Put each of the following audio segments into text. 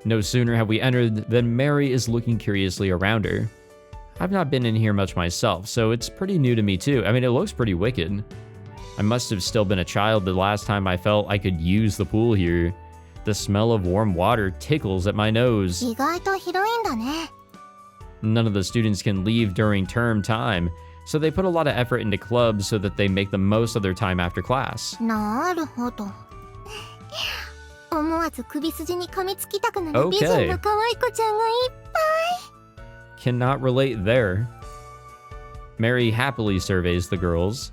No sooner have we entered than Mary is looking curiously around her. I've not been in here much myself, so it's pretty new to me too. I mean, it looks pretty wicked. I must have still been a child the last time I felt I could use the pool here. The smell of warm water tickles at my nose. 意外と広いんだね。 None of the students can leave during term time, so they put a lot of effort into clubs so that they make the most of their time after class. なるほど。思わず首筋に噛みつきたくなる美人の可愛い子ちゃんがいっぱい。 Cannot relate there. Mary happily surveys the girls.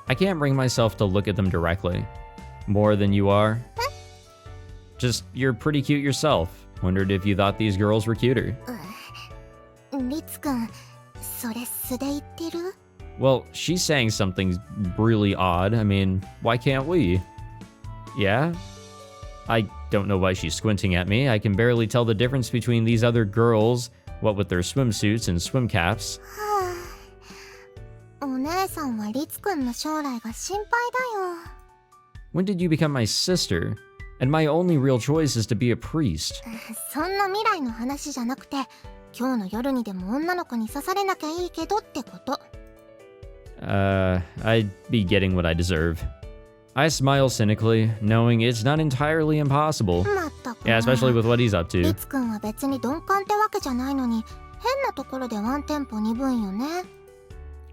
I can't bring myself to look at them directly. More than you are? Just, you're pretty cute yourself. Wondered if you thought these girls were cuter. リツくん、それ素で言ってる？ Well, she's saying something really odd. I mean, why can't we? Yeah? I don't know why she's squinting at me. I can barely tell the difference between these other girls, what with their swimsuits and swim caps. お姉さんはリツくんの将来が心配だよ。 When did you become my sister? And my only real choice is to be a priest. そんな未来の話じゃなくて、今日の夜にでも女の子に刺されなきゃいいけどってこと。I'd be getting what I deserve. I smile cynically, knowing it's not entirely impossible. まったく。 Yeah, especially with what he's up to. リツくんは別に鈍感ってわけじゃないのに、変なところでワンテンポ鈍いよね。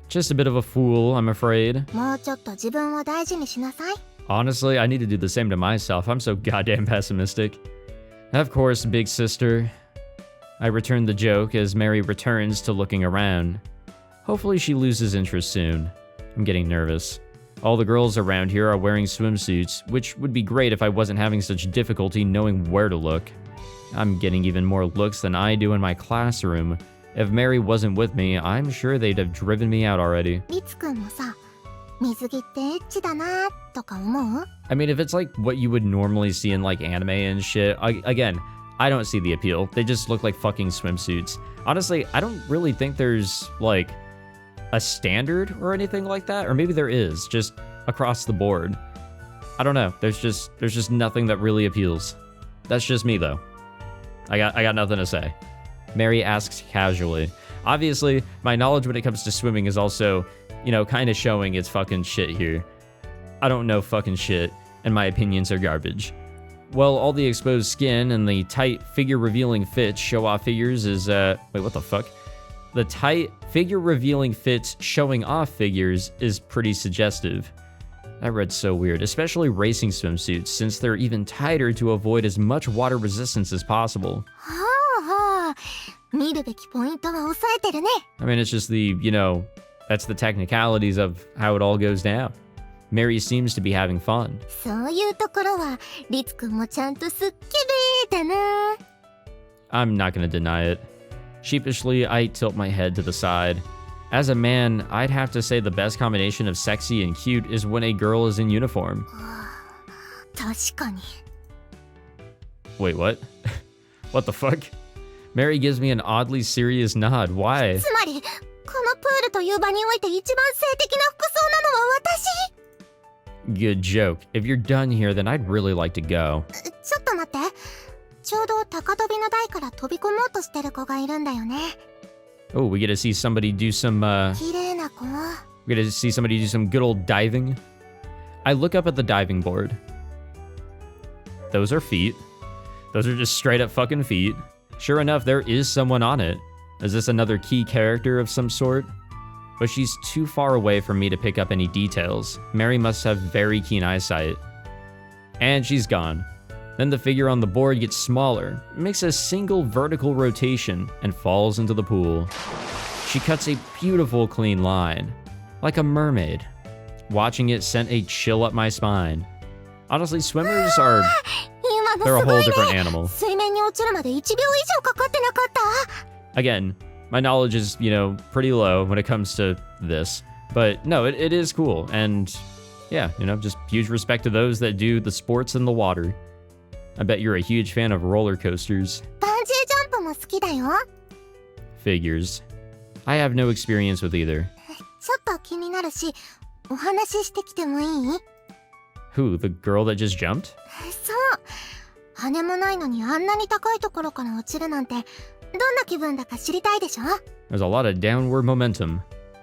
Just a bit of a fool, I'm afraid. もうちょっと自分を大事にしなさい。 Honestly, I need to do the same to myself. I'm so goddamn pessimistic. Of course, big sister. I return the joke as Mary returns to looking around. Hopefully she loses interest soon. I'm getting nervous. All the girls around here are wearing swimsuits, which would be great if I wasn't having such difficulty knowing where to look. I'm getting even more looks than I do in my classroom. If Mary wasn't with me, I'm sure they'd have driven me out already. リツくんもさ、水着ってエッチだなとか思う？ I mean, if it's like what you would normally see in like anime and shit, again, I don't see the appeal. They just look like fucking swimsuits. Honestly, I don't really think there's like a standard or anything like that, or maybe there is, just across the board. I don't know. There's just nothing that really appeals. That's just me though. I got nothing to say. Mary asks casually. Obviously, my knowledge when it comes to swimming is also, you know, kind of showing its fucking shit here. I don't know fucking shit, and my opinions are garbage. Well, all the exposed skin and the tight figure-revealing fits show off figures is, wait, what the fuck? The tight figure-revealing fits showing off figures is pretty suggestive. That read so weird, especially racing swimsuits, since they're even tighter to avoid as much water resistance as possible. はあ、見るべきポイントは押さえてるね。 I mean, it's just the, you know, that's the technicalities of how it all goes down. Mary seems to be having fun. そういうところはリツくんもちゃんとすっきりだな。 I'm not gonna deny it. Sheepishly, I tilt my head to the side. As a man, I'd have to say the best combination of sexy and cute is when a girl is in uniform. 確かに。 Wait, what? What the fuck? Mary gives me an oddly serious nod. Why? つまり、このプールという場において一番性的な服装なのは私。 Good joke. If you're done here, then I'd really like to go. ちょっと待って。ちょうど高跳びの台から飛び込もうとしてる子がいるんだよね。 Oh, we get to see somebody do some, 綺麗な子。 we get to see somebody do some good old diving. I look up at the diving board. Those are feet. Those are just straight up fucking feet. Sure enough, there is someone on it. Is this another key character of some sort? But she's too far away for me to pick up any details. Mary must have very keen eyesight. And she's gone. Then the figure on the board gets smaller, makes a single vertical rotation, and falls into the pool. She cuts a beautiful clean line, like a mermaid. Watching it sent a chill up my spine. Honestly, swimmers are... they're a whole different animal. 水面に落ちるまで1秒以上かかってなかった。 Again, my knowledge is, you know, pretty low when it comes to this. But no, it is cool. And yeah, you know, just huge respect to those that do the sports in the water. I bet you're a huge fan of roller coasters. バンジージャンプも好きだよ。 Figures. I have no experience with either. ちょっと気になるし、お話ししてきてもいい？ Who, the girl that just jumped? そう。羽もないのにあんなに高いところから落ちるなんて、どんな気分だか知りたいでしょ? There's a lot of downward momentum.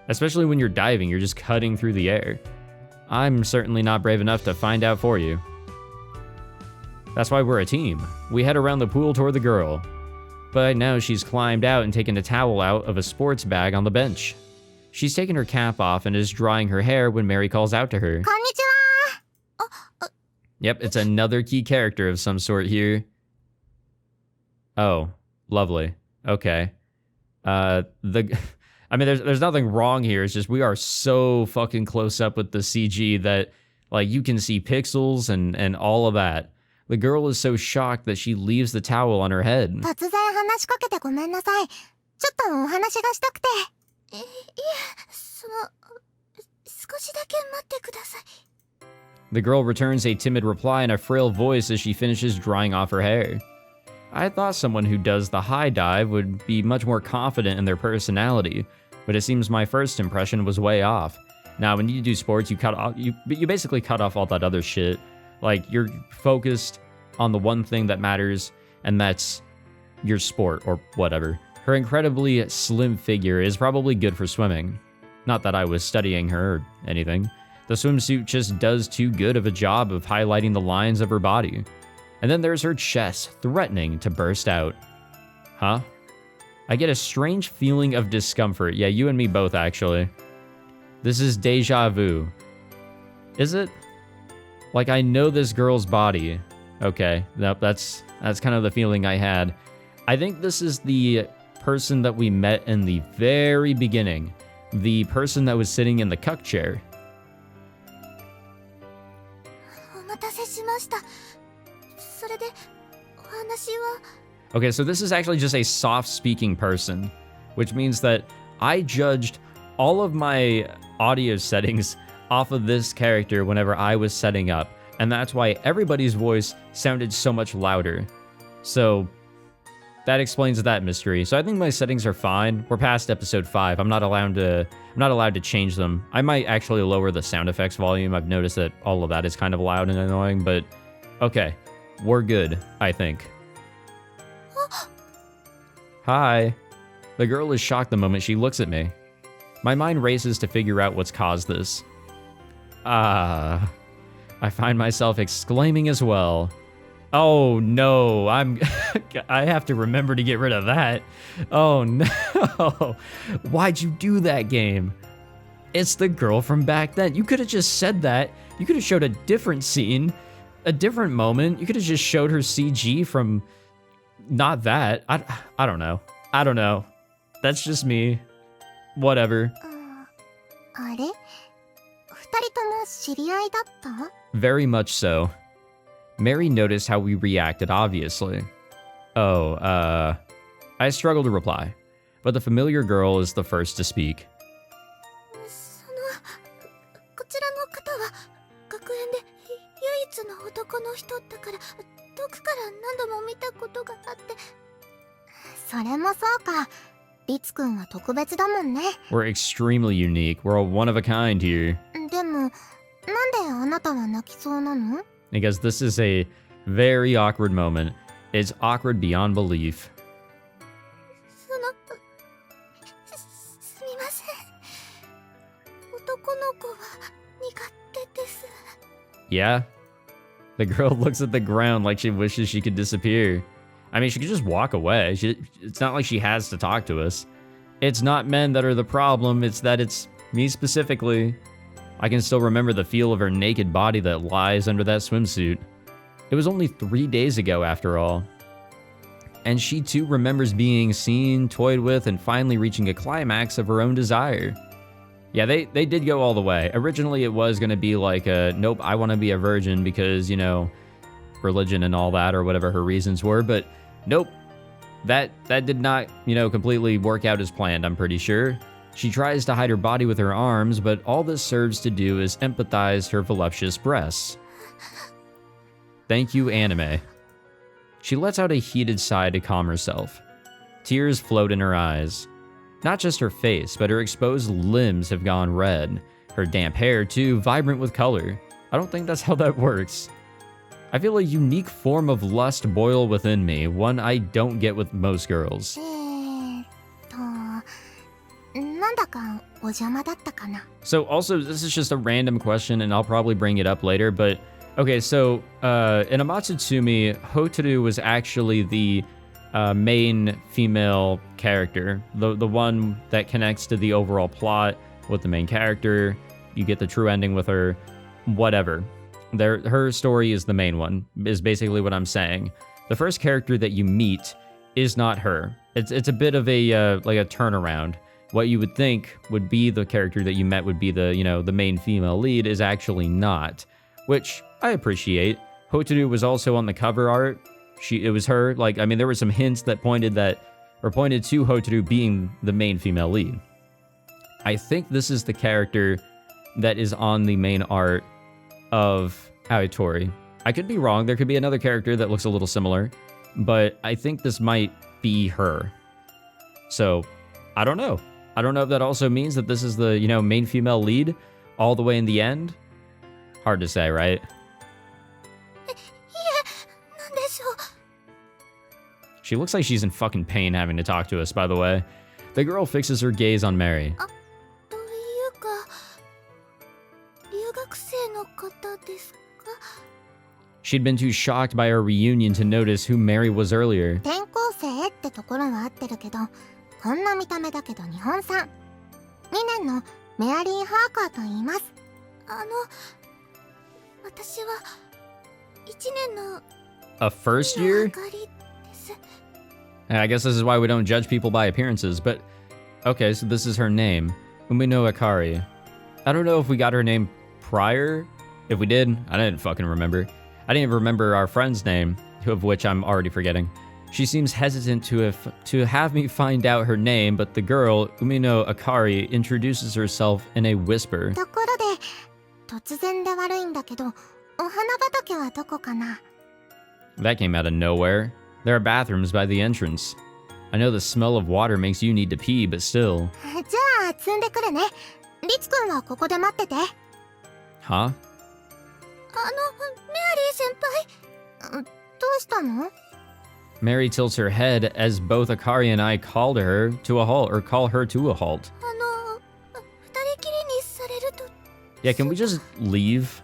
Especially when you're diving, you're just cutting through the air. I'm certainly not brave enough to find out for you. That's why we're a team. We head around the pool toward the girl. But now she's climbed out and taken a towel out of a sports bag on the bench. She's taken her cap off and is drying her hair when Mary calls out to her. Konnichiwa! Yep, it's another key character of some sort here. Oh, lovely. Okay. I mean, there's nothing wrong here. It's just we are so fucking close up with the CG that, like, you can see pixels and all of that. The girl is so shocked that she leaves the towel on her head. 突然話しかけてごめんなさい。ちょっとお話がしたくて。いえ、少しだけ待ってください。The girl returns a timid reply in a frail voice as she finishes drying off her hair. I thought someone who does the high dive would be much more confident in their personality, but it seems my first impression was way off. Now, when you do sports, you basically cut off all that other shit. Like, you're focused on the one thing that matters, and that's your sport or whatever. Her incredibly slim figure is probably good for swimming. Not that I was studying her or anything. The swimsuit just does too good of a job of highlighting the lines of her body. And then there's her chest, threatening to burst out. Huh? I get a strange feeling of discomfort. Yeah, you and me both, actually. This is deja vu. Is it? Like, I know this girl's body. Okay, nope, that's kind of the feeling I had. I think this is the person that we met in the very beginning. The person that was sitting in the cuck chair. お待たせしました。それで、お話は... Okay, so this is actually just a soft-speaking person, which means that I judged all of my audio settings off of this character whenever I was setting up, and that's why everybody's voice sounded so much louder. So that explains that mystery. So I think my settings are fine. We're past episode 5. I'm not allowed to change them. I might actually lower the sound effects volume. I've noticed that all of that is kind of loud and annoying, but okay. We're good, I think. Hi. The girl is shocked the moment she looks at me. My mind races to figure out what's caused this. I find myself exclaiming as well. Oh no, I have to remember to get rid of that. Oh no. Why'd you do that, game? It's the girl from back then. You could have just said that. You could have showed a different scene, a different moment. You could have just showed her CG from not that. I don't know. I don't know. That's just me. Whatever. あれ? 二人とも知り合いだった? Very much so. Mary noticed how we reacted, obviously. Oh, I struggle to reply, but the familiar girl is the first to speak. こちらの方は学園で唯一の男の人だから遠くから何度も見たことがあって。それもそうか。リツくんは特別だもんね。We're extremely unique. We're a one of a kind here. でも、なんであなたは泣きそうなの? Because this is a very awkward moment. It's awkward beyond belief. すみません。男の子は苦手です。 Yeah? The girl looks at the ground like she wishes she could disappear. I mean, she could just walk away. It's not like she has to talk to us. It's not men that are the problem, it's that it's me specifically. I can still remember the feel of her naked body that lies under that swimsuit. It was only 3 days ago, after all. And she too remembers being seen, toyed with, and finally reaching a climax of her own desire. Yeah, they did go all the way. Originally, it was going to be like, nope, I want to be a virgin because, you know, religion and all that, or whatever her reasons were, but nope. That did not, you know, completely work out as planned, I'm pretty sure. She tries to hide her body with her arms, but all this serves to do is empathize her voluptuous breasts. Thank you, anime. She lets out a heated sigh to calm herself. Tears float in her eyes. Not just her face, but her exposed limbs have gone red. Her damp hair, too, vibrant with color. I don't think that's how that works. I feel a unique form of lust boil within me, one I don't get with most girls. なんだかお邪魔だったかな。 So also, this is just a random question, and I'll probably bring it up later, but okay, so in Amatsutsumi, Hotaru was actually the main female character, the one that connects to the overall plot with the main character. You get the true ending with her, whatever. Her story is the main one, is basically what I'm saying. The first character that you meet is not her. It's a bit of a like a turnaround. What you would think would be the character that you met would be the, you know, the main female lead is actually not, which I appreciate. Hotaru was also on the cover art. It was her. Like, I mean, there were some hints that pointed to Hotaru being the main female lead. I think this is the character that is on the main art of Tori. I could be wrong. There could be another character that looks a little similar, but I think this might be her. So, I don't know. I don't know if that also means that this is the, you know, main female lead all the way in the end. Hard to say, right? She looks like she's in fucking pain having to talk to us, by the way. The girl fixes her gaze on Mary. She'd been too shocked by our reunion to notice who Mary was earlier. 転校生ってところは合ってるけど、こんな見た目だけど日本産。2年のメアリー・ハーカーと言います。私は1年の A first year? あかりです。 I guess this is why we don't judge people by appearances, but okay, so this is her name. Umino Akari. I don't know if we got her name prior. If we did, I didn't fucking remember. I didn't even remember our friend's name, of which I'm already forgetting. She seems hesitant to have me find out her name, but the girl, Umino Akari, introduces herself in a whisper. ところで、突然で悪いんだけど、お花畑はどこかな? That came out of nowhere. There are bathrooms by the entrance. I know the smell of water makes you need to pee, but still. じゃあ、積んでくるね。リツくんはここで待ってて。Huh? メアリー先輩。どうしたの? Mary tilts her head as both Akari and I call her to a halt, or call her to a halt. 二人きりにされると。 Yeah, can we just leave?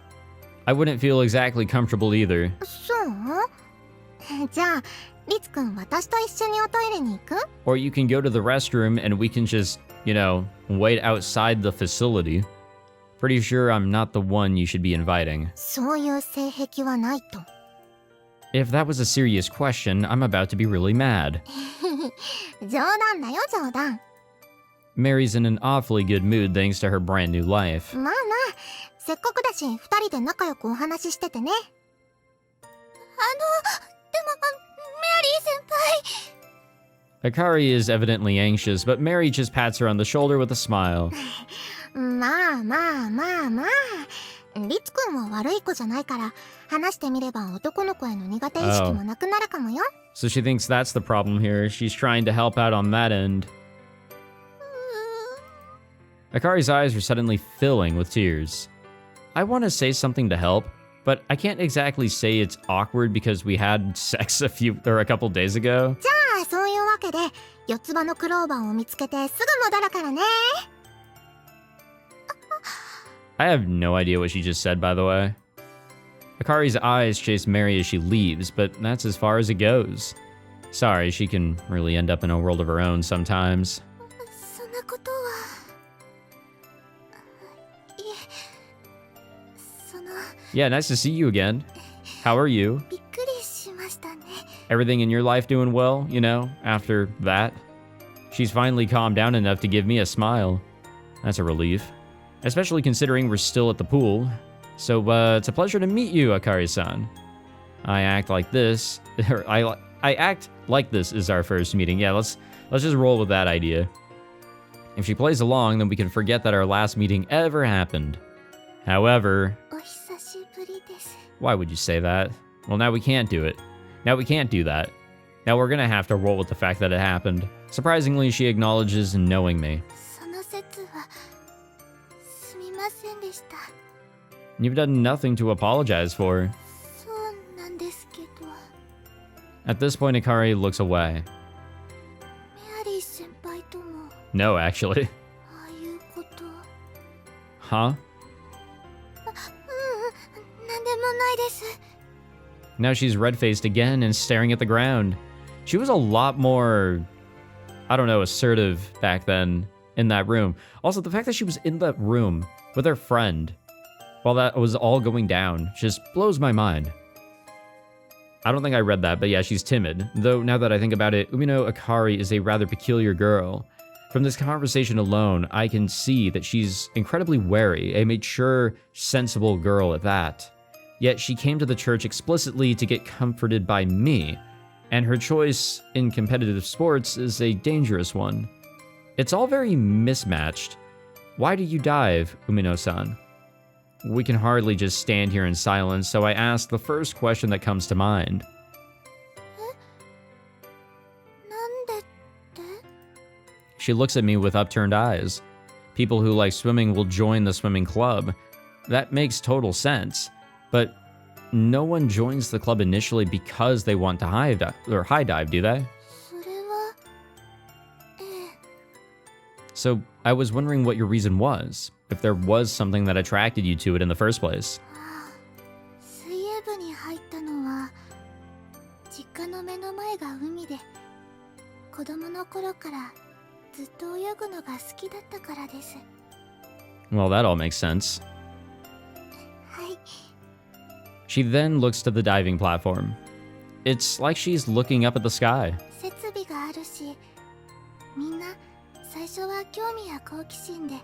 I wouldn't feel exactly comfortable either. そう?じゃあ、リツくん私と一緒におトイレに行く? Or you can go to the restroom and we can just, you know, wait outside the facility. Pretty sure I'm not the one you should be inviting. そういう性癖はないと。 If that was a serious question, I'm about to be really mad. 冗談だよ、冗談。 Mary's in an awfully good mood thanks to her brand new life. まあまあ、せっかくだし、二人で仲良くお話ししててね。でも、メアリー先輩。 Akari is evidently anxious, but Mary just pats her on the shoulder with a smile. まあまあまあまあ。リツくんは悪い子じゃないから、話してみれば男の子への苦手意識もなくなるかもよ。So she thinks that's the problem here. She's trying to help out on that end. Akari's eyes are suddenly filling with tears. I want to say something to help, but I can't exactly say it's awkward because we had sex a couple days ago. じゃあ、そういうわけで、四つ葉のクローバーを見つけてすぐ戻るからね。I have no idea what she just said, by the way. Akari's eyes chase Mary as she leaves, but that's as far as it goes. Sorry, she can really end up in a world of her own sometimes. そんなことは。いえ、Yeah, nice to see you again. How are you? びっくりしましたね。 Everything in your life doing well, you know, after that? She's finally calmed down enough to give me a smile. That's a relief. Especially considering we're still at the pool. So, it's a pleasure to meet you, Akari-san. I act like this is our first meeting. Yeah, let's just roll with that idea. If she plays along, then we can forget that our last meeting ever happened. However, お久しぶりです。 why would you say that? Well, now we can't do it. Now we can't do that. Now we're gonna have to roll with the fact that it happened. Surprisingly, she acknowledges knowing me. その説はすみませんでした。 You've done nothing to apologize for. そうなん At this point, Akari looks away. メアリー先輩とも No, actually. ああいうこと Huh? なんでもないです Now she's red-faced again and staring at the ground. She was a lot more, I don't know, assertive back then in that room. Also, the fact that she was in that room with her friend while that was all going down just blows my mind. I don't think I read that, but yeah, she's timid. Though now that I think about it, Umino Akari is a rather peculiar girl. From this conversation alone, I can see that she's incredibly wary, a mature, sensible girl at that. Yet she came to the church explicitly to get comforted by me, and her choice in competitive sports is a dangerous one. It's all very mismatched. Why do you dive, Umino-san? We can hardly just stand here in silence, so I ask the first question that comes to mind. なんでって She looks at me with upturned eyes. People who like swimming will join the swimming club. That makes total sense. But no one joins the club initially because they want to high dive, do they? それはええ So I was wondering what your reason was, if there was something that attracted you to it in the first place. ああ水泳部に入ったのは実家の目の前が海で子供の頃からずっと泳ぐのが好きだったからです Well, that all makes sense. はい She then looks to the diving platform. It's like she's looking up at the sky. 設備があるしみんな最初は興味や好奇心で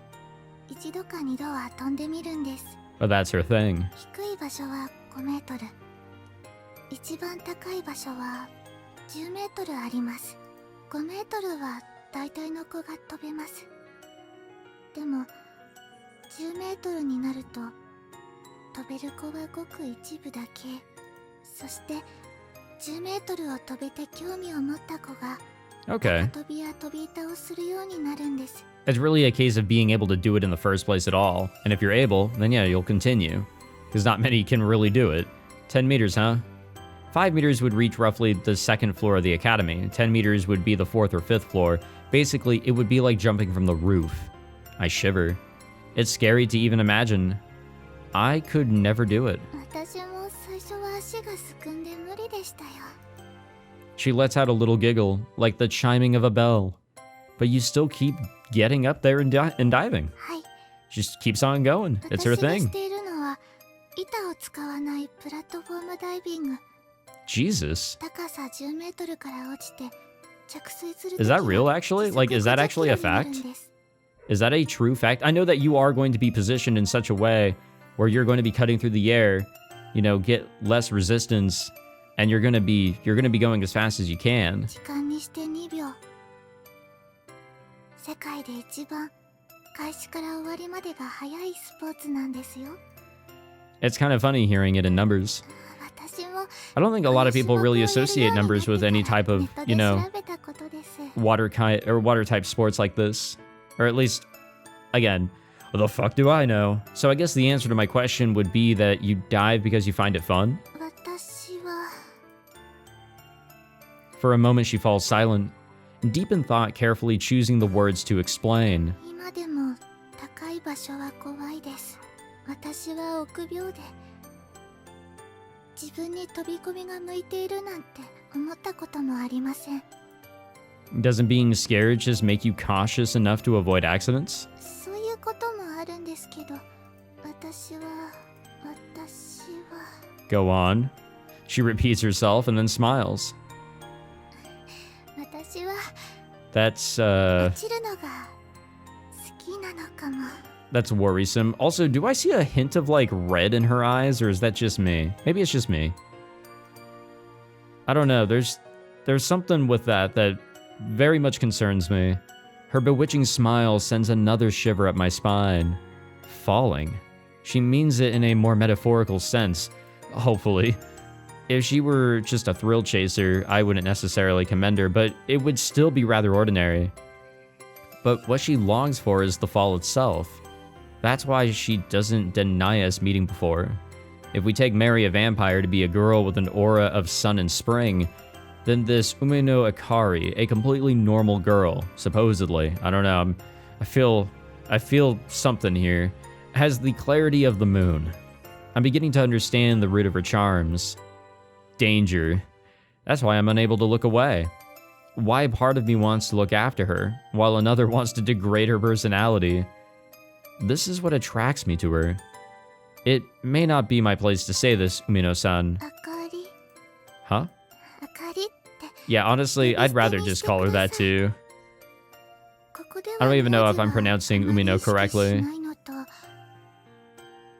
一度か二度は飛んでみるんです But that's her thing. 低い場所は5メートル一番高い場所は10メートルあります5メートルは大体の子が飛べますでも10メートルになると飛べる子はごく一部だけそして10メートルを飛べて興味を持った子が Okay. 飛びや飛び板をするようになるんです It's really a case of being able to do it in the first place at all. And if you're able, then yeah, you'll continue. Because not many can really do it. 10 meters, huh? 5 meters would reach roughly the second floor of the academy. 10 meters would be the fourth or fifth floor. Basically, it would be like jumping from the roof. I shiver. It's scary to even imagine. I could never do it. 私も最初は足がすくんで無理でしたよ She lets out a little giggle, like the chiming of a bell. But you still keep getting up there and diving. はい She just keeps on going. It's her 私が thing. しているのは板を使わないプラットフォームダイビング Jesus. 高さ10メートルから落ちて着水する Is that real, actually? Like, is that actually a fact? Is that a true fact? I know that you are going to be positioned in such a way where you're going to be cutting through the air, you know, get less resistance, and you're going to be going as fast as you can. 時間にして2秒世界で一番開始から終わりまでが早いスポーツなんですよ It's kind of funny hearing it in numbers. 私も I don't think a lot of people really associate numbers with any type of, you know, 調べたことです water type sports like this. Or at least, again, what the fuck do I know? So I guess the answer to my question would be that you dive because you find it fun? 私は For a moment she falls silent, deep in thought, carefully choosing the words to explain. 今でも高い場所は怖いです私は臆病で自分に飛び込みが向いているなんて思ったこともありません Doesn't being scared just make you cautious enough to avoid accidents? そういうこともあるんですけど私は Go on. She repeats herself and then smiles. 私は That's, 落ちるのが好きなのかも that's worrisome. Also, do I see a hint of, like, red in her eyes, or is that just me? Maybe it's just me. I don't know. There's something with that very much concerns me. Her bewitching smile sends another shiver up my spine. Falling. She means it in a more metaphorical sense, hopefully. If she were just a thrill chaser, I wouldn't necessarily commend her, but it would still be rather ordinary. But what she longs for is the fall itself. That's why she doesn't deny us meeting before. If we take Mary a vampire to be a girl with an aura of sun and spring, than this Umino Akari, a completely normal girl, supposedly. I don't know. I feel something here. Has the clarity of the moon. I'm beginning to understand the root of her charms. Danger. That's why I'm unable to look away. Why part of me wants to look after her, while another wants to degrade her personality. This is what attracts me to her. It may not be my place to say this, Umino-san. Akari? Huh? Akari? Yeah, honestly, I'd rather just call her that too. I don't even know if I'm pronouncing Umino correctly.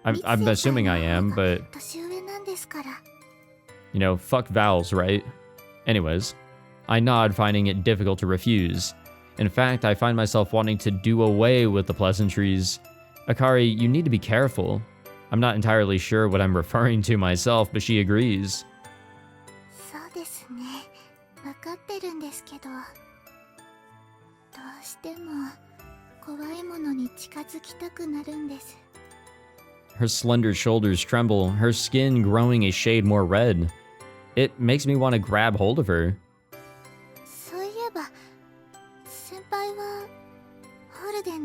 I'm assuming I am, but... You know, fuck vowels, right? Anyways, I nod, finding it difficult to refuse. In fact, I find myself wanting to do away with the pleasantries. Akari, you need to be careful. I'm not entirely sure what I'm referring to myself, but she agrees. Her slender shoulders tremble, her skin growing a shade more red. It makes me want to grab hold of her.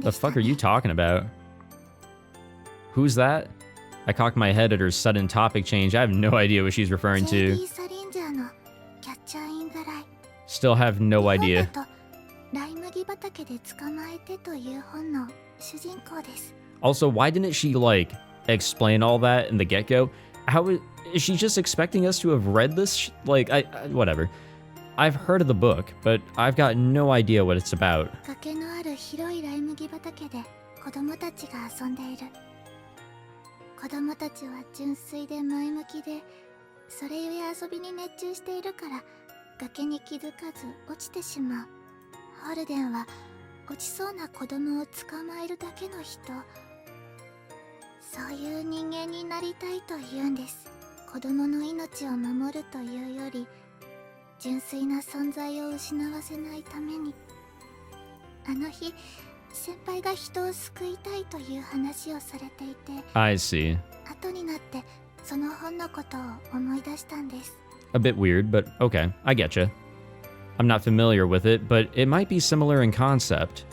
The fuck are you talking about? Who's that? I cock my head at her sudden topic change. I have no idea what she's referring to. Still have no idea. Also, why didn't she, like, explain all that in the get-go? Is she just expecting us to have read this? Whatever. I've heard of the book, but I've got no idea what it's about. I see. A bit weird, but okay, I getcha. I'm not familiar with it, but it might be similar in concept.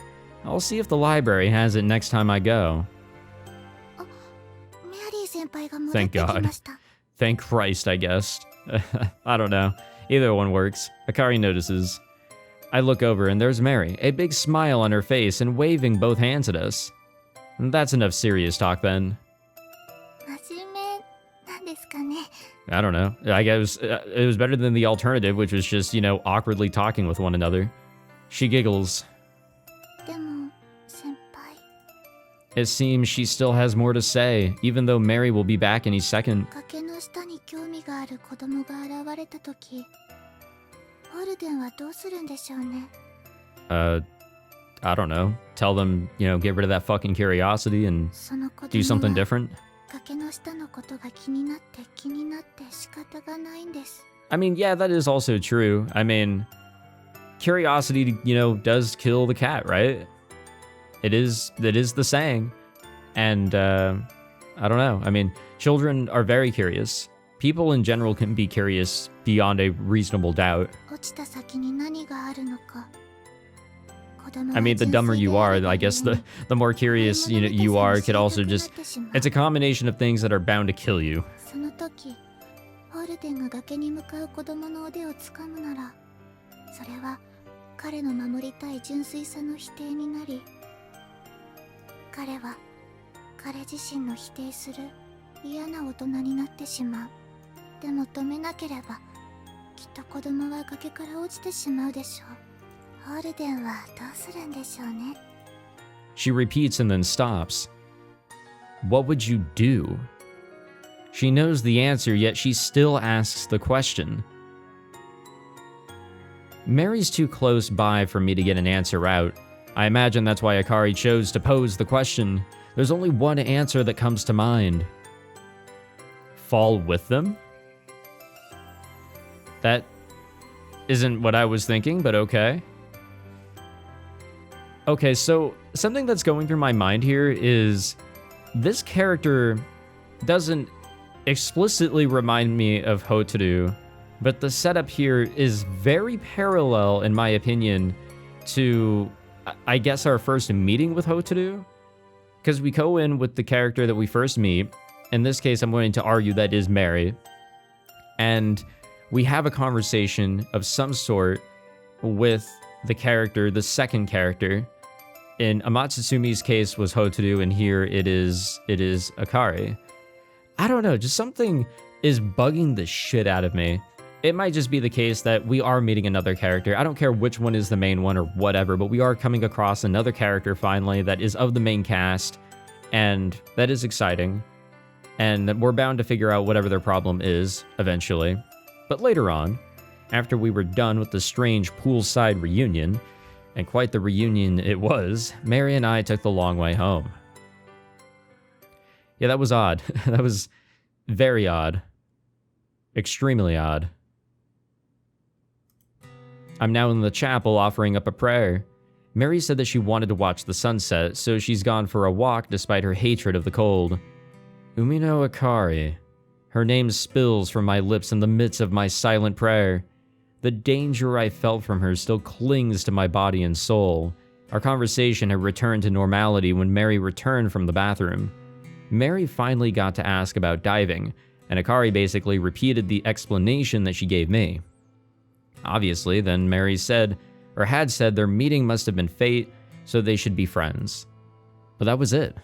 I'll see if the library has it next time I go. Thank God. Thank Christ, I guess. I don't know. Either one works. Akari notices. I look over and there's Mary, a big smile on her face and waving both hands at us. That's enough serious talk then. I don't know. I guess it was better than the alternative, which was just, you know, awkwardly talking with one another. She giggles. It seems she still has more to say, even though Mary will be back any second. I don't know. Tell them, you know, get rid of that fucking curiosity and do something different. I mean, yeah, that is also true. I mean, curiosity, you know, does kill the cat, right? It is the saying. And, I don't know. I mean, children are very curious. People in general can be curious beyond a reasonable doubt. I mean, the dumber you are, I guess the more curious you are, could also just... It's a combination of things that are bound to kill you. She repeats and then stops. What would you do? She knows the answer, yet she still asks the question. Mary's too close by for me to get an answer out. I imagine that's why Akari chose to pose the question. There's only one answer that comes to mind. Fall with them? That isn't what I was thinking, but okay. Okay, so something that's going through my mind here is this character doesn't explicitly remind me of Hotaru, But the setup here is very parallel, in my opinion, to, I guess, our first meeting with Hotaru. Because we go in with the character that we first meet. In this case, I'm going to argue that is Mary. And we have a conversation of some sort with the character, the second character. In Amatsutsumi's case was Hotaru, and here it is Akari. I don't know, just something is bugging the shit out of me. It might just be the case that we are meeting another character. I don't care which one is the main one or whatever, but we are coming across another character finally that is of the main cast, and that is exciting. And we're bound to figure out whatever their problem is eventually. But later on, after we were done with the strange poolside reunion, and quite the reunion it was, Mary and I took the long way home. Yeah, that was odd. That was very odd. Extremely odd. I'm now in the chapel offering up a prayer. Mary said that she wanted to watch the sunset, so she's gone for a walk despite her hatred of the cold. Umino Akari. Her name spills from my lips in the midst of my silent prayer. The danger I felt from her still clings to my body and soul. Our conversation had returned to normality when Mary returned from the bathroom. Mary finally got to ask about diving, and Akari basically repeated the explanation that she gave me. Obviously, then Mary said, or had said, their meeting must have been fate, so they should be friends. But that was it.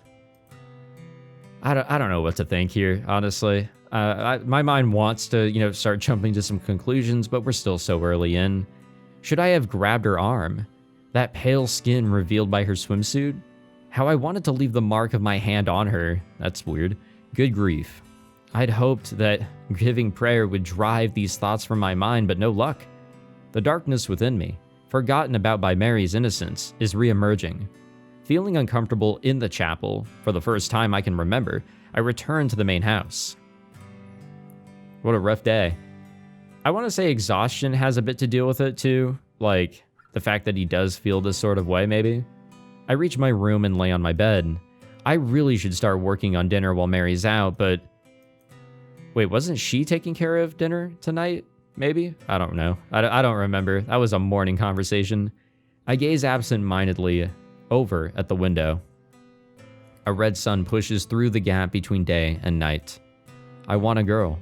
I don't know what to think here, honestly. My mind wants to, start jumping to some conclusions, but we're still so early in. Should I have grabbed her arm? That pale skin revealed by her swimsuit? How I wanted to leave the mark of my hand on her. That's weird. Good grief. I'd hoped that giving prayer would drive these thoughts from my mind, but no luck. The darkness within me, forgotten about by Mary's innocence, is re-emerging. Feeling uncomfortable in the chapel, for the first time I can remember, I return to the main house. What a rough day. I want to say exhaustion has a bit to deal with it too, like the fact that he does feel this sort of way maybe. I reach my room and lay on my bed. I really should start working on dinner while Mary's out, but... Wait, wasn't she taking care of dinner tonight? Maybe? I don't know. I don't remember. That was a morning conversation. I gaze absent-mindedly over at the window. A red sun pushes through the gap between day and night. I want a girl.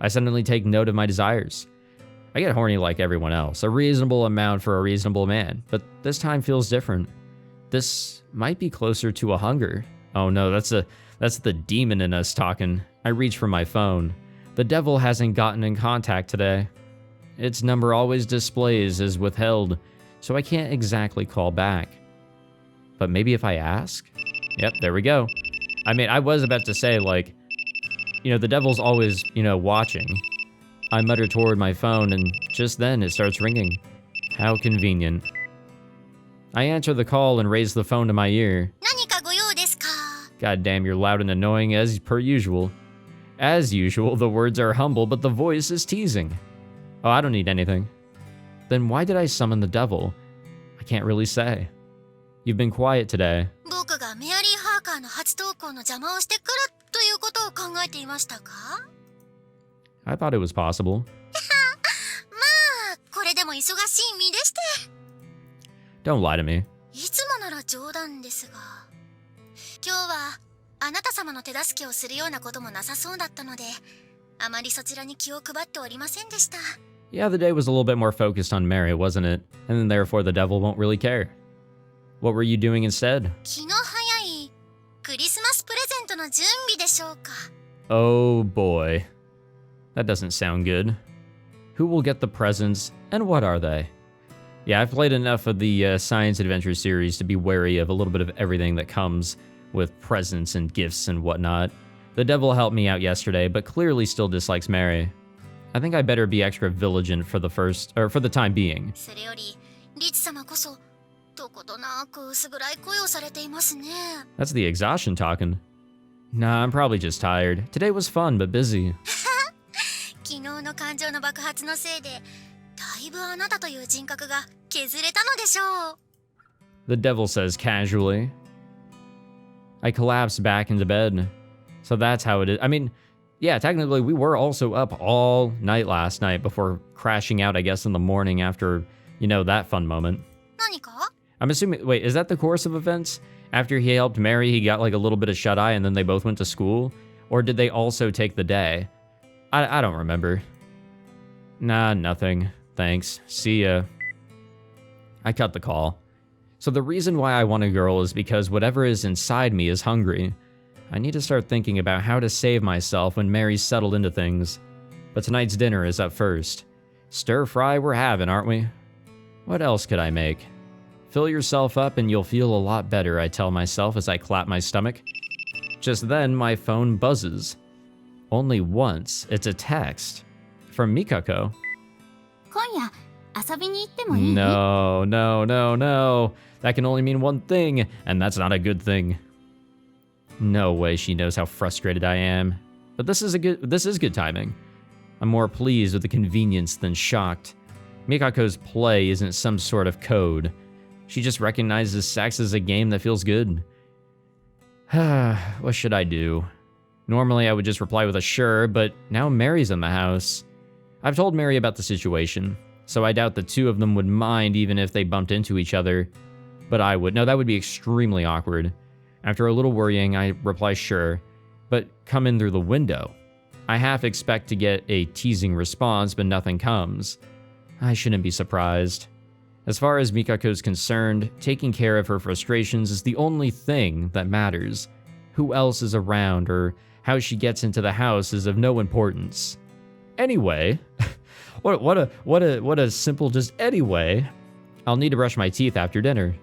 I suddenly take note of my desires. I get horny like everyone else, a reasonable amount for a reasonable man, but this time feels different. This might be closer to a hunger. Oh no, that's the demon in us talking. I reach for my phone. The devil hasn't gotten in contact today. Its number always displays as withheld, so I can't exactly call back. But maybe if I ask? Yep, there we go. I mean, I was about to say, like, the devil's always, watching. I mutter toward my phone, and just then it starts ringing. How convenient. I answer the call and raise the phone to my ear. God damn, you're loud and annoying as per usual. As usual, the words are humble, but the voice is teasing. Oh, I don't need anything. Then why did I summon the devil? I can't really say. You've been quiet today. I thought it was possible. Don't lie to me. Yeah, the day was a little bit more focused on Mary, wasn't it? And then therefore the devil won't really care. What were you doing instead? Oh boy. That doesn't sound good. Who will get the presents, and what are they? Yeah, I've played enough of the Science Adventure series to be wary of a little bit of everything that comes with presents and gifts and whatnot. The devil helped me out yesterday, but clearly still dislikes Mary. I think I better be extra vigilant for the time being. That's the exhaustion talking. Nah, I'm probably just tired. Today was fun, but busy. The devil says casually. I collapse back into bed. So that's how it is. I mean, Yeah, technically, we were also up all night last night before crashing out, I guess, in the morning after, that fun moment. 何か I'm assuming, wait, is that the course of events? After he helped Mary, he got like a little bit of shut-eye and then they both went to school? Or did they also take the day? I don't remember. Nah, nothing. Thanks. See ya. I cut the call. So the reason why I want a girl is because whatever is inside me is hungry. I need to start thinking about how to save myself when Mary's settled into things. But tonight's dinner is up first. Stir fry we're having, aren't we? What else could I make? Fill yourself up and you'll feel a lot better, I tell myself as I clap my stomach. Just then, my phone buzzes. Only once, it's a text. From Mikako. 今夜遊びに行ってもいい? No. That can only mean one thing, and that's not a good thing. No way she knows how frustrated I am. But this is good timing. I'm more pleased with the convenience than shocked. Mikako's play isn't some sort of code. She just recognizes sex as a game that feels good. What should I do? Normally I would just reply with a sure, but now Mary's in the house. I've told Mary about the situation, so I doubt the two of them would mind even if they bumped into each other. But I would. No, that would be extremely awkward. After a little worrying, I reply sure, but come in through the window. I half expect to get a teasing response, but nothing comes. I shouldn't be surprised. As far as Mikako's concerned, taking care of her frustrations is the only thing that matters. Who else is around or how she gets into the house is of no importance. Anyway, what a simple just anyway. I'll need to brush my teeth after dinner.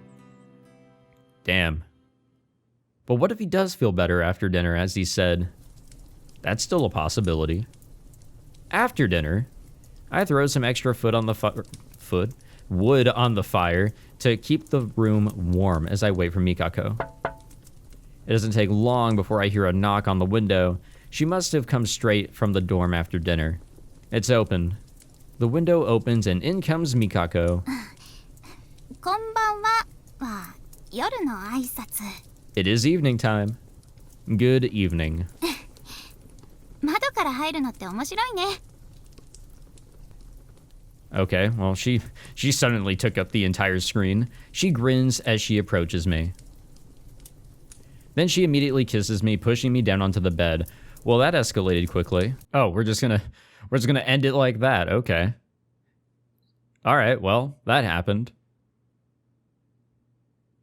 Damn. But what if he does feel better after dinner, as he said? That's still a possibility. After dinner, I throw some extra wood on the fire to keep the room warm as I wait for Mikako. It doesn't take long before I hear a knock on the window. She must have come straight from the dorm after dinner. It's open. The window opens and in comes Mikako. こんばんはは夜の挨拶. It is evening time. Good evening. 窓から入るのって面白いね. Okay, well, she suddenly took up the entire screen. She grins as she approaches me. Then she immediately kisses me, pushing me down onto the bed. Well, that escalated quickly. Oh, we're just gonna end it like that. Okay. All right, well, that happened.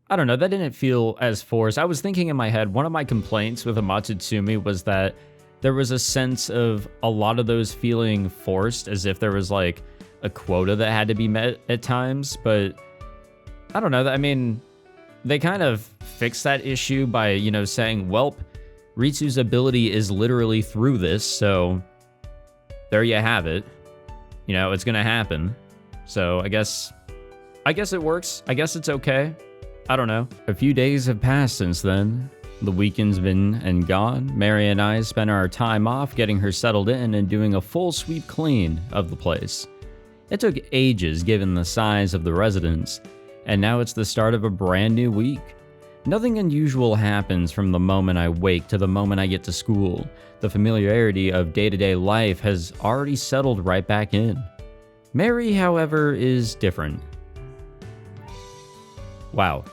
I don't know, that didn't feel as forced. I was thinking in my head, one of my complaints with Amatsutsumi was that there was a sense of a lot of those feeling forced, as if there was like a quota that had to be met at times, but I don't know. I mean, they kind of fixed that issue by, saying, welp, Ritsu's ability is literally through this, so there you have it. It's gonna happen. So I guess it works. I guess it's okay. I don't know. A few days have passed since then. The weekend's been and gone. Mary and I spent our time off getting her settled in and doing a full sweep clean of the place. It took ages given the size of the residence, and now it's the start of a brand new week. Nothing unusual happens from the moment I wake to the moment I get to school. The familiarity of day-to-day life has already settled right back in. Mary, however, is different. Wow,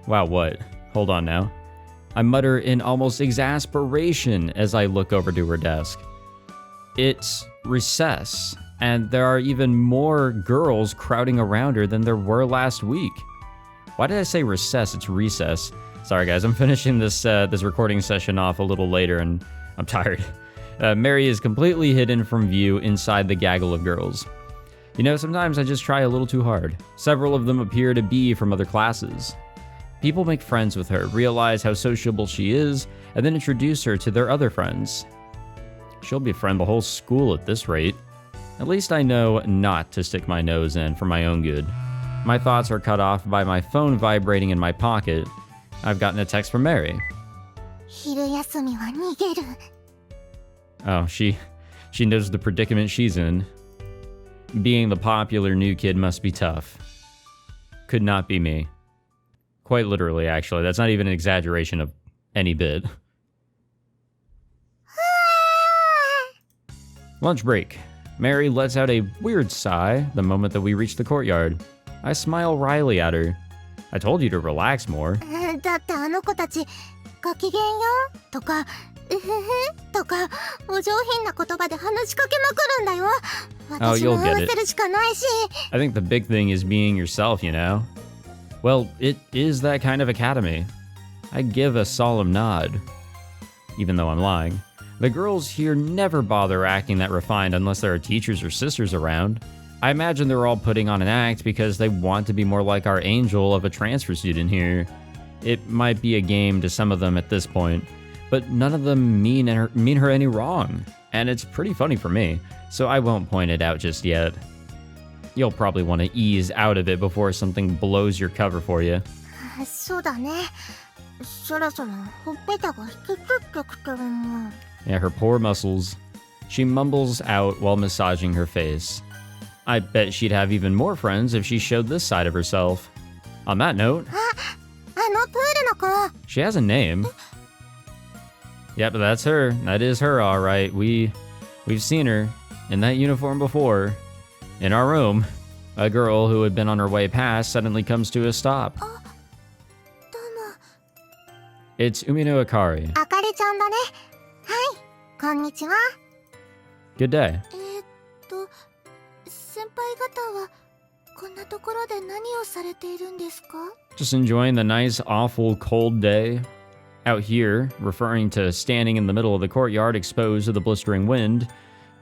what? Hold on now. I mutter in almost exasperation as I look over to her desk. It's recess, and there are even more girls crowding around her than there were last week. Why did I say recess? It's recess. Sorry guys, I'm finishing this recording session off a little later and I'm tired. Mary is completely hidden from view inside the gaggle of girls. Sometimes I just try a little too hard. Several of them appear to be from other classes. People make friends with her, realize how sociable she is, and then introduce her to their other friends. She'll befriend the whole school at this rate. At least I know not to stick my nose in for my own good. My thoughts are cut off by my phone vibrating in my pocket. I've gotten a text from Mary. 昼休みは逃げる. Oh, she knows the predicament she's in. Being the popular new kid must be tough. Could not be me. Quite literally, actually. That's not even an exaggeration of any bit. Lunch break. Mary lets out a weird sigh the moment that we reach the courtyard. I smile wryly at her. I told you to relax more. だってあの子たちごきげんようとかうふふとかお上品な言葉で話しかけまくるんだよ。私も you'll 合 get わ it. せるしかないし。 I think the big thing is being yourself, you know? Well, it is that kind of academy. I give a solemn nod, even though I'm lying. The girls here never bother acting that refined unless there are teachers or sisters around. I imagine they're all putting on an act because they want to be more like our angel of a transfer student here. It might be a game to some of them at this point, but none of them mean her any wrong, and it's pretty funny for me, so I won't point it out just yet. You'll probably want to ease out of it before something blows your cover for you. そうだね。そろそろほっぺたが引きつってきてるもん。 Yeah, her poor muscles. She mumbles out while massaging her face. I bet she'd have even more friends if she showed this side of herself. On that note, あのプールの子。 she has a name. Yep, that's her. That is her, all right. We've seen her in that uniform before. In our room, a girl who had been on her way past suddenly comes to a stop. どうも。 It's Umino Akari. あかりちゃんだね。はい、こんにちは。 Good day. 先輩方はこんなところで何をされているんですか？ Just enjoying the nice, awful, cold day. Out here, referring to standing in the middle of the courtyard exposed to the blistering wind.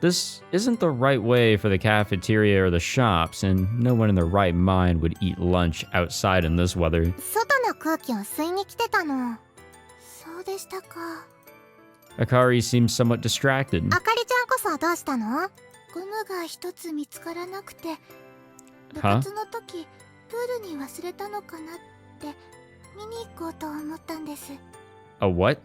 This isn't the right way for the cafeteria or the shops, and no one in their right mind would eat lunch outside in this weather. 外の空気を吸いに来てたの。そうでしたか。 Akari seems somewhat distracted. あかりちゃんこそどうしたの？ゴムが一つ見つからなくて、部活の時プールに忘れたのかなって見に行こうと思ったんです。 A what?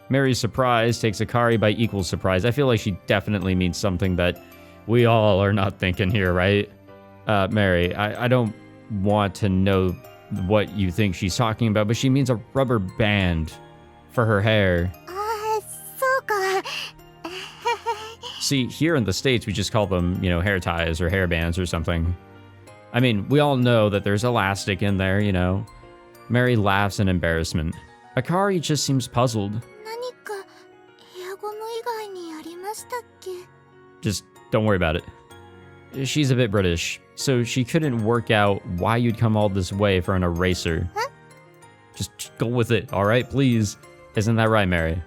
Mary's surprise takes Akari by equal surprise. I feel like she definitely means something that we all are not thinking here, right? Mary, I don't want to know what you think she's talking about, but she means a rubber band for her hair. そうか。 See, here in the States, we just call them, you know, hair ties or hair bands or something. I mean, we all know that there's elastic in there, you know. Mary laughs in embarrassment. Akari just seems puzzled. 何かヘアゴム以外にありましたっけ？ Just don't worry about it. She's a bit British, so she couldn't work out why you'd come all this way for an eraser. Huh? Just go with it, alright, please. Isn't that right, Mary? うん。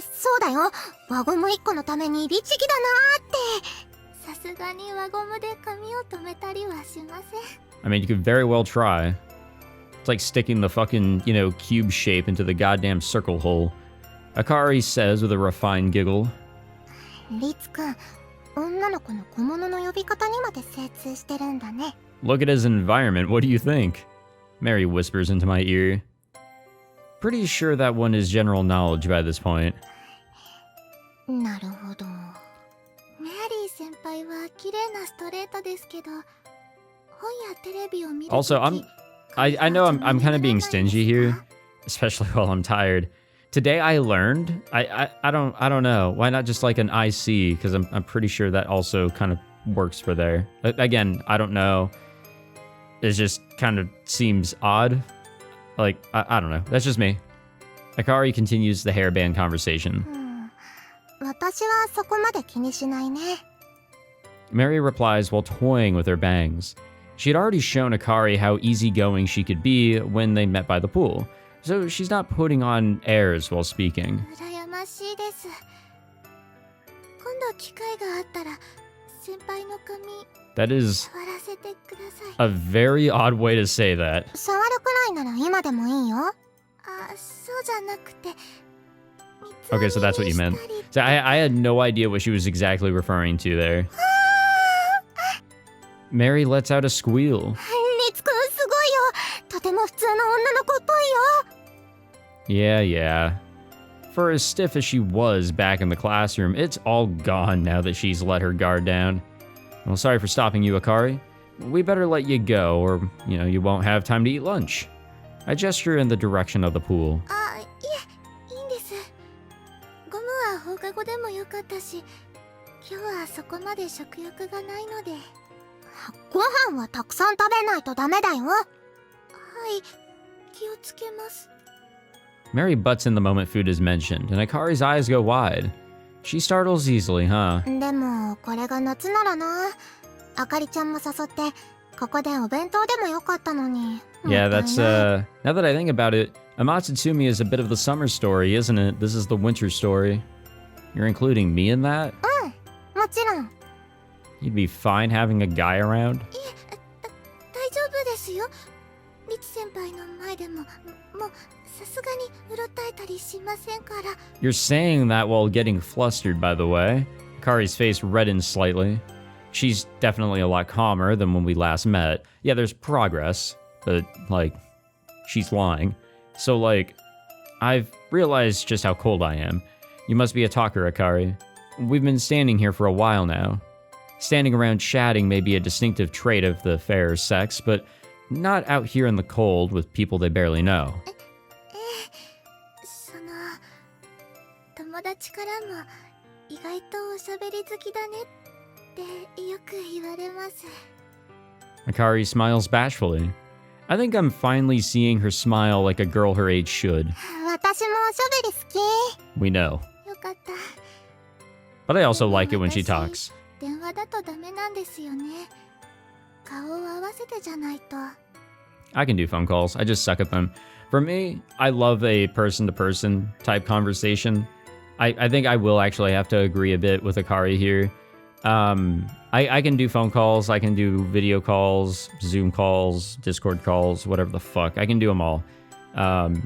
そうだよ。輪ゴム1個のために律儀だなーって。さすがに輪ゴムで髪を留めたりはしません。 I mean, you could very well try. It's like sticking the fucking, you know, cube shape into the goddamn circle hole. Akari says with a refined giggle. リツくん、女の子の小物の呼び方にまで精通してるんだね。 Look at his environment, what do you think? Mary whispers into my ear. Pretty sure that one is general knowledge by this point. なるほど。メアリー先輩は綺麗なストレートですけど、本やテレビを見るとき Also, I know I'm kind of being stingy here, especially while I'm tired. Today I learned, I don't know, why not just like an IC, because I'm pretty sure that also kind of works for there. Again, I don't know. It just kind of seems odd. Like, I don't know. That's just me. Akari continues the hairband conversation. 私はそこまで気にしないね。 Mary replies while toying with her bangs. She had already shown Akari how easygoing she could be when they met by the pool, so she's not putting on airs while speaking. 羨ましいです。今度機会があったら先輩の髪 That is 触らせてください。 a very odd way to say that. 触るくらいなら今でもいいよ。あ、そうじゃなくて。 Okay, so that's what you meant. So I had no idea what she was exactly referring to there. Mary lets out a squeal. リツくんすごいよ。とても普通の女の子っぽいよ。 Yeah. For as stiff as she was back in the classroom, it's all gone now that she's let her guard down. Well, sorry for stopping you, Akari. We better let you go, or, you won't have time to eat lunch. I gesture in the direction of the pool. あ、い良かったし、今日はそこまで食欲がないので。ご飯はたくさん食べないとダメだよ。はい、気をつけます。 Mary butts in the moment food is mentioned, and Akari's eyes go wide. She startles easily, huh? でもこれが夏ならな。あかりちゃんも誘ってここでお弁当でもよかったのに。 Yeah, that's, now that I think about it, Amatsutsumi is a bit of the summer story, isn't it? This is the winter story. You're including me in that? もちろん。 You'd be fine having a guy around? 大丈夫ですよ。リツ先輩の前でもうさすがにうろたえたりしませんから。 You're saying that while getting flustered, by the way. Akari's face reddened slightly. She's definitely a lot calmer than when we last met. Yeah, there's progress, but, like, she's lying. So, like, I've realized just how cold I am. You must be a talker, Akari. We've been standing here for a while now. Standing around chatting may be a distinctive trait of the fair sex, but not out here in the cold with people they barely know. その友達からも意外とおしゃべり好きだねってよく言われます。 Akari smiles bashfully. I think I'm finally seeing her smile like a girl her age should. 私もおしゃべり好き。 We know. よかった。 But I also like it when she talks. 電話だとダメなんですよね。顔を合わせてじゃないと。 I can do phone calls. I just suck at them. For me, I love a person-to-person type conversation. I think I will actually have to agree a bit with Akari here. I can do phone calls. I can do video calls, Zoom calls, Discord calls, whatever the fuck. I can do them all.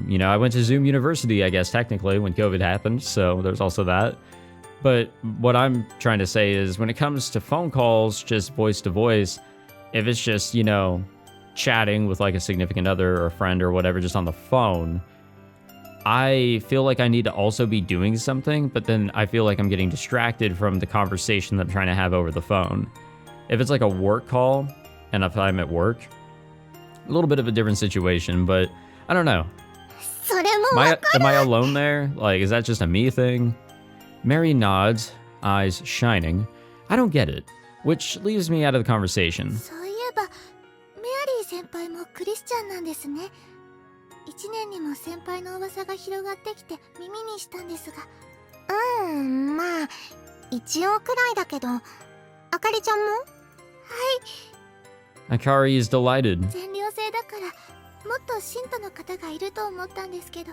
You know, I went to Zoom University, I guess, technically, when COVID happened. So there's also that. But what I'm trying to say is when it comes to phone calls, just voice to voice, if it's just, you know, chatting with like a significant other or a friend or whatever just on the phone, I feel like I need to also be doing something, but then I feel like I'm getting distracted from the conversation that I'm trying to have over the phone. If it's like a work call and if I'm at work, a little bit of a different situation, but I don't know. それもわかる。 Am I alone there? Like, is that just a me thing? Mary nods, eyes shining. I don't get it, which leaves me out of the conversation. そういえばメアリー先輩もクリスチャンなんですね。1年にも先輩の噂が広がってきて耳にしたんですが。まあ一応くらいだけど、あかりちゃんも？ Akari is delighted. 全寮制だからもっと信徒の方がいると思ったんですけど、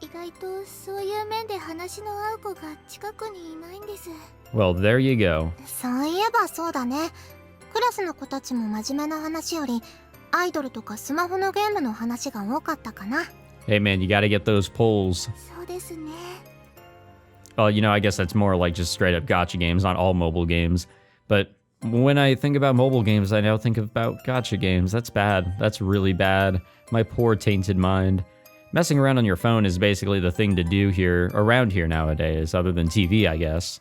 意外とそういう面で話の合う子が近くにいないんです。 Well, there you go. そういえばそうだね。クラスの子たちも真面目な話よりアイドルとかスマホのゲームの話が多かったかな。 Hey man, you gotta get those polls. そうですね。 Well, you know, I guess that's more like just straight up gacha games, not all mobile games. But when I think about mobile games, I now think about gacha games. That's bad. That's really bad. My poor tainted mind. Messing around on your phone is basically the thing to do here, around here nowadays, other than TV, I guess.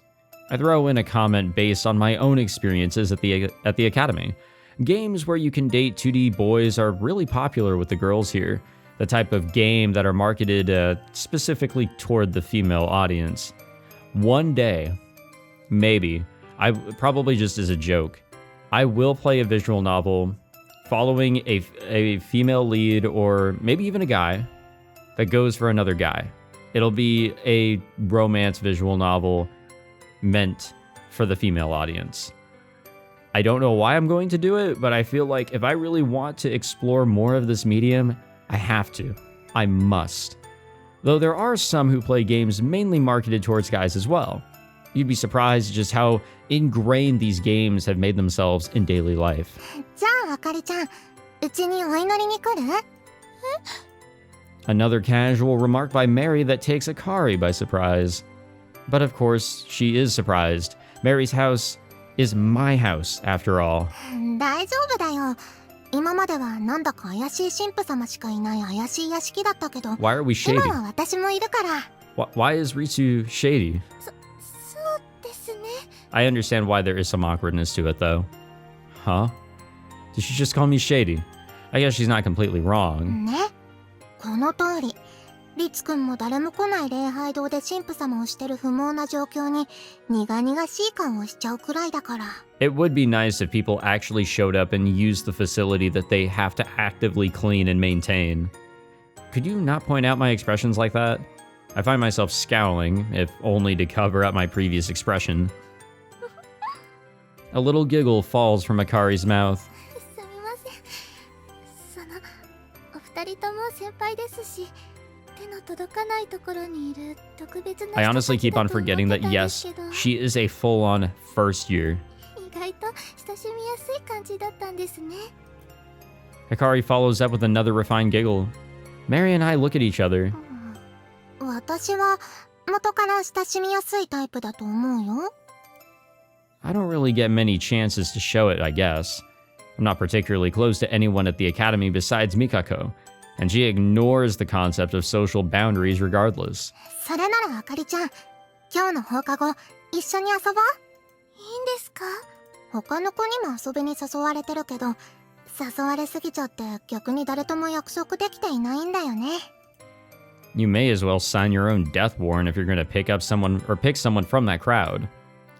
I throw in a comment based on my own experiences at the academy. Games where you can date 2D boys are really popular with the girls here. The type of game that are marketed specifically toward the female audience. One day, maybe, probably just as a joke, I will play a visual novel following a female lead or maybe even a guy that goes for another guy. It'll be a romance visual novel meant for the female audience. I don't know why I'm going to do it, but I feel like if I really want to explore more of this medium, I have to. I must. Though there are some who play games mainly marketed towards guys as well. You'd be surprised just how ingrained these games have made themselves in daily life. じゃああかりちゃん、うちにお祈りに来る？ Another casual remark by Mary that takes Akari by surprise. But of course, she is surprised. Mary's house is my house, after all. 大丈夫だよ。今まではなんだか怪しい神父様しかいない怪しい屋敷だったけど、 Why are we shady? 今は私もいるから。Why is Ritsu shady? そうですね。 I understand why there is some awkwardness to it, though. Huh? Did she just call me shady? I guess she's not completely wrong. ね、この通り。リツくんも誰も来ない礼拝堂で神父様をしてる不毛な状況に苦々しい顔をしちゃうくらいだから。It would be nice if people actually showed up and used the facility that they have to actively clean and maintain. Could you not point out my expressions like that? I find myself scowling, if only to cover up my previous expression. A little giggle falls from Akari's mouth. すみません。お二人とも先輩ですし、手の届かないところにいる特別な人たちだと I honestly keep on 思ってた forgetting ん that で yes, すけど、 she is a full-on first year. 意外と親しみやすい感じだったんですね。 Akari follows up with another refined giggle. Mary and I look at each other. 私は元から親しみやすいタイプだと思うよ。I don't really get many chances to show it, I guess. I'm not particularly close to anyone at the academy besides Mikako, and she ignores the concept of social boundaries regardless. それならあかりちゃん、今日の放課後一緒に遊ぼう。いいんですか？他の子にも遊びに誘われてるけど、誘われすぎちゃって逆に誰とも約束できていないんだよね。You may as well sign your own death warrant if you're going to pick someone from that crowd.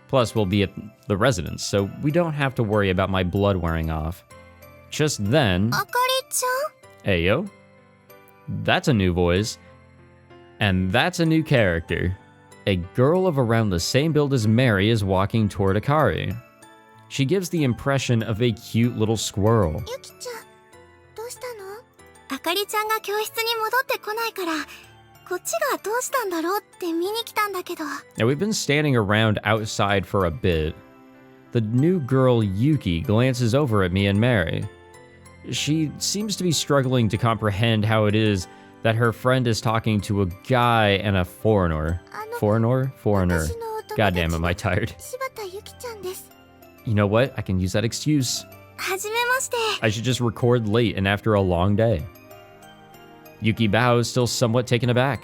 Plus, we'll be at the residence, so we don't have to worry about my blood wearing off. Just then... あかりちゃん？ Ayo? That's a new voice. And that's a new character. A girl of around the same build as Mary is walking toward Akari. She gives the impression of a cute little squirrel. ゆきちゃん、どうしたの？あかりちゃんが教室に戻ってこないから、こっちがどうしたんだろうって見に来たんだけど。 Now, we've been standing around outside for a bit. The new girl, Yuki, glances over at me and Mary. She seems to be struggling to comprehend how it is that her friend is talking to a guy and a foreigner. Foreigner? 私のお友達 God damn, am I tired? 柴田ゆきちゃんです。 You know what? I can use that excuse. はじめまして。 I should just record late and after a long day. Yuki bows, still somewhat taken aback.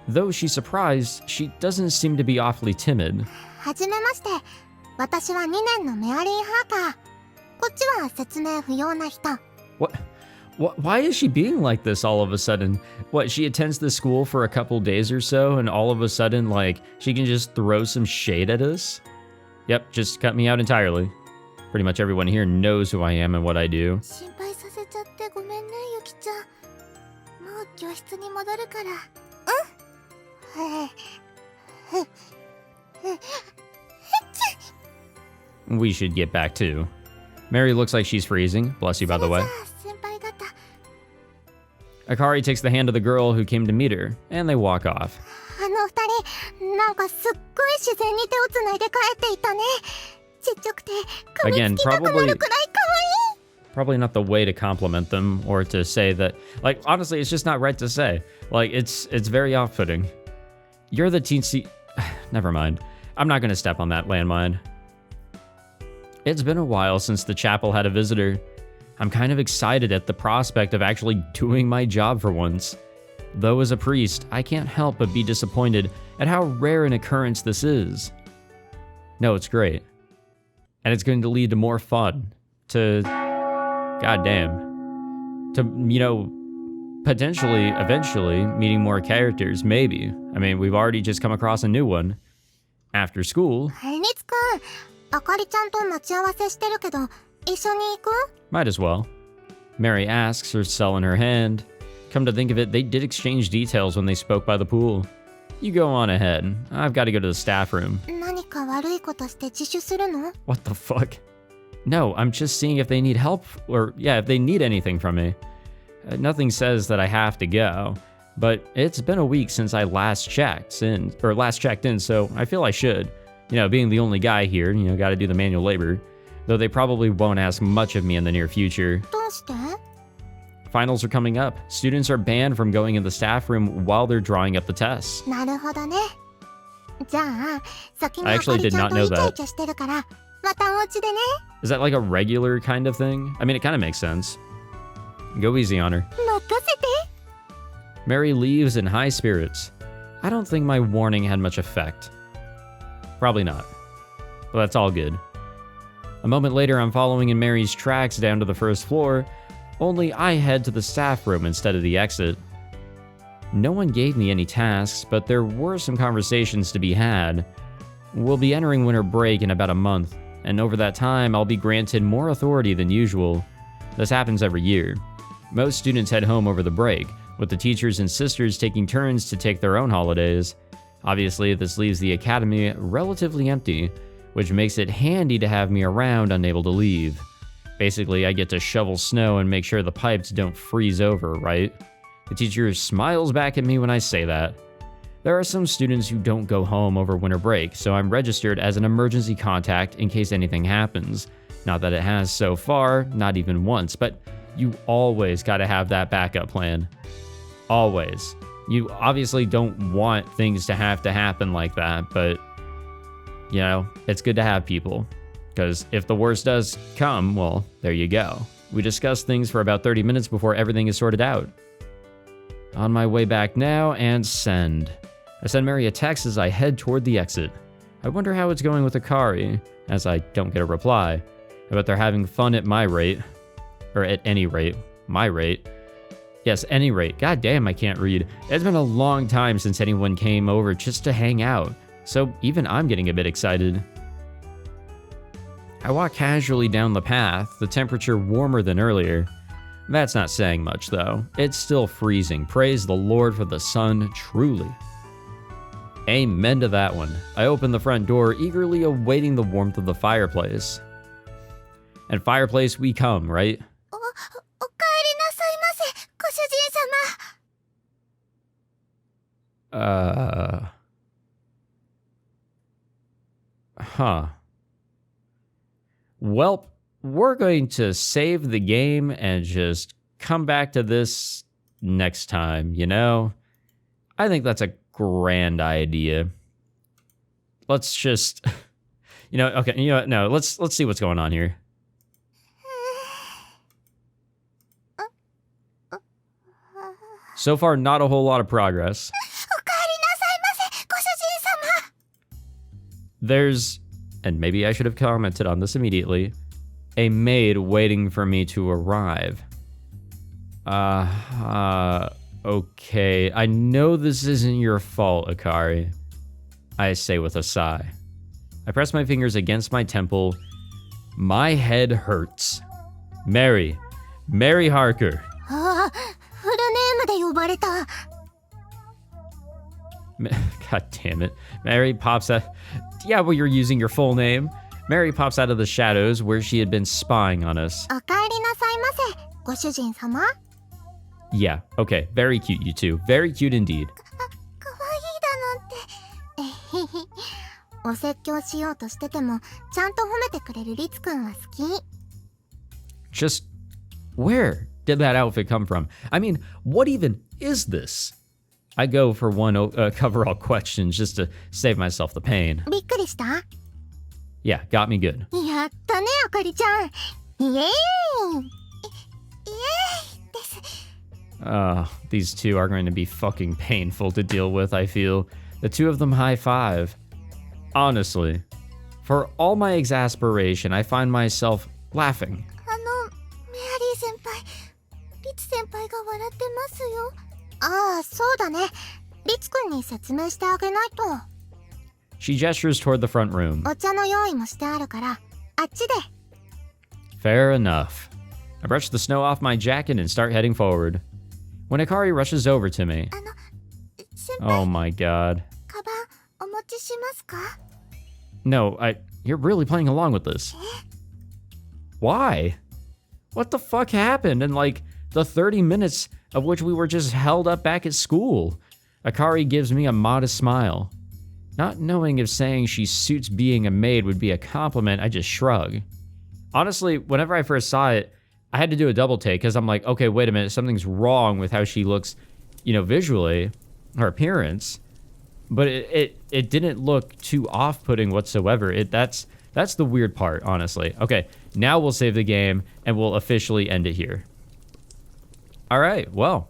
Though she's surprised, she doesn't seem to be awfully timid. はじめまして。私は2年のメアリー・ハーカー。こっちは説明不要な人。Why is she being like this all of a sudden? What, she attends the school for a couple days or so, and all of a sudden, like, she can just throw some shade at us? Yep, just cut me out entirely. Pretty much everyone here knows who I am and what I do. 心配させちゃってごめんね、ゆきちゃん。もう教室に戻るから。We should get back too. Mary looks like she's freezing. Bless you, by the way. 先輩方。 Akari takes the hand of the girl who came to meet her, and they walk off. あの二人、なんかすっごい自然に手をつないで帰っていったね。ちっちゃくて噛みつきたくなるくらい可愛い。Probably not the way to compliment them or to say that, like, honestly, it's just not right to say. Like, it's very off-putting. You're the teensy... Never mind. I'm not gonna step on that landmine. It's been a while since the chapel had a visitor. I'm kind of excited at the prospect of actually doing my job for once. Though as a priest, I can't help but be disappointed at how rare an occurrence this is. No, it's great. And it's going to lead to more fun. To... goddamn. To, you know, potentially, eventually, meeting more characters, maybe. I mean, we've already just come across a new one. After school. リツくん、あかりちゃんと待ち合わせしてるけど、一緒に行く？ Might as well. Mary asks, her cell in her hand. Come to think of it, they did exchange details when they spoke by the pool. You go on ahead. I've got to go to the staff room. 何か悪いことして自首するの？ What the fuck? No, I'm just seeing if they need help, or yeah, if they need anything from me. Nothing says that I have to go, but it's been a week since I last checked in, so I feel I should. You know, being the only guy here, you know, gotta do the manual labor. Though they probably won't ask much of me in the near future. どうして？ Finals are coming up. Students are banned from going in the staff room while they're drawing up the tests. なるほどね。じゃあ、先に I あか actually り did ちゃん not と know イチャイ that. チャしてるから、またお家でね。Is that like a regular kind of thing? I mean, it kind of makes sense. Go easy on her. 任せて。 Mary leaves in high spirits. I don't think my warning had much effect. Probably not. But that's all good. A moment later, I'm following in Mary's tracks down to the first floor, only I head to the staff room instead of the exit. No one gave me any tasks, but there were some conversations to be had. We'll be entering winter break in about a month, and over that time I'll be granted more authority than usual. This happens every year. Most students head home over the break, with the teachers and sisters taking turns to take their own holidays. Obviously, this leaves the academy relatively empty, which makes it handy to have me around unable to leave. Basically, I get to shovel snow and make sure the pipes don't freeze over, right? The teacher smiles back at me when I say that. There are some students who don't go home over winter break, so I'm registered as an emergency contact in case anything happens. Not that it has so far, not even once, but you always gotta have that backup plan. Always. You obviously don't want things to happen like that, but, you know, it's good to have people. Because if the worst does come, well, there you go. We discuss things for about 30 minutes before everything is sorted out. On my way back now, and send. I send Mary a text as I head toward the exit. I wonder how it's going with Akari, as I don't get a reply. I bet they're having fun at my rate. Or at any rate. My rate. Yes, any rate. God damn, I can't read. It's been a long time since anyone came over just to hang out, so even I'm getting a bit excited. I walk casually down the path, the temperature warmer than earlier. That's not saying much, though. It's still freezing. Praise the Lord for the sun, truly. Amen to that one. I open the front door, eagerly awaiting the warmth of the fireplace. And fireplace we come, right? お帰りなさいませ、ご主人様。Huh. Well, we're going to save the game and just come back to this next time, you know? I think that's a grand idea. Let's just, you know, okay, you know what, no, let's see what's going on here. So far, not a whole lot of progress. お帰りなさいませ、ご主人様。 There's, and maybe I should have commented on this immediately, a maid waiting for me to arrive. Okay, I know this isn't your fault, Akari. I say with a sigh. I press my fingers against my temple. My head hurts. Mary Harker. ああ、フルネームで呼ばれた。 God damn it. Mary pops out. Yeah, well, you're using your full name. Mary pops out of the shadows where she had been spying on us. お帰りなさいませ、ご主人様。 Yeah, okay. Very cute, you two. Very cute indeed. かわいいだなんて。えへへ。お説教しようとしてても、ちゃんと褒めてくれるリツくんは好き。Just where did that outfit come from? I mean, what even is this? I go for one coverall question just to save myself the pain. びっくりした？ Yeah, got me good. やったね、あかりちゃん。イエーイ。です。These two are going to be fucking painful to deal with, I feel. The two of them high five. Honestly, for all my exasperation, I find myself laughing. メアリー先輩、リツ先輩が笑ってますよ。ああ、そうだね。リツくんに説明してあげないと。 She gestures toward the front room. お茶の用意もしてあるから、あっちで。 Fair enough. I brush the snow off my jacket and start heading forward. When Akari rushes over to me. 先輩、 Oh my god. カバンお持ちしますか？ No, you're really playing along with this. Why? What the fuck happened in like the 30 minutes of which we were just held up back at school? Akari gives me a modest smile. Not knowing if saying she suits being a maid would be a compliment, I just shrug. Honestly, whenever I first saw it, I had to do a double take because I'm like, okay, wait a minute, something's wrong with how she looks, you know, visually, her appearance. But it didn't look too off-putting whatsoever. That's the weird part, honestly. Okay, now we'll save the game and we'll officially end it here. All right, well,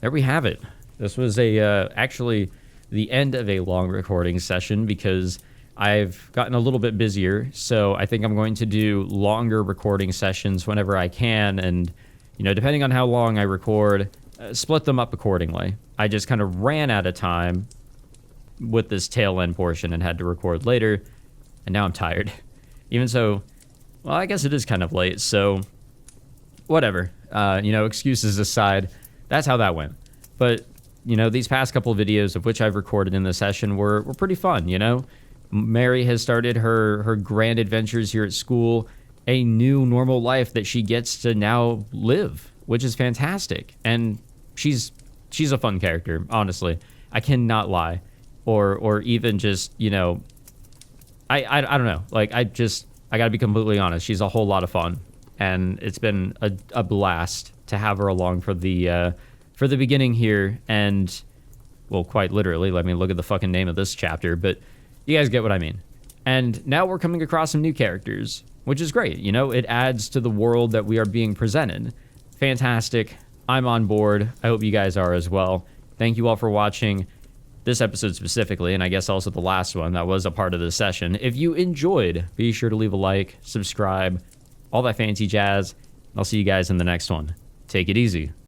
there we have it. This was actually the end of a long recording session because I've gotten a little bit busier, so I think I'm going to do longer recording sessions whenever I can, and, you know, depending on how long I record, split them up accordingly. I just kind of ran out of time with this tail end portion and had to record later, and now I'm tired. Even so, well, I guess it is kind of late, so whatever. Excuses aside, that's how that went. But, these past couple of videos of which I've recorded in the session were pretty fun, Mary has started her grand adventures here at school, a new normal life that she gets to now live, which is fantastic. And she's a fun character, honestly. I cannot lie. Or even just, I don't know. Like, I gotta be completely honest. She's a whole lot of fun. And it's been a blast to have her along for the beginning here. And, well, quite literally, let me look at the fucking name of this chapter, but you guys get what I mean. And now we're coming across some new characters, which is great. It adds to the world that we are being presented. Fantastic. I'm on board. I hope you guys are as well. Thank you all for watching this episode specifically, and I guess also the last one that was a part of the session. If you enjoyed, be sure to leave a like, subscribe, all that fancy jazz. I'll see you guys in the next one. Take it easy.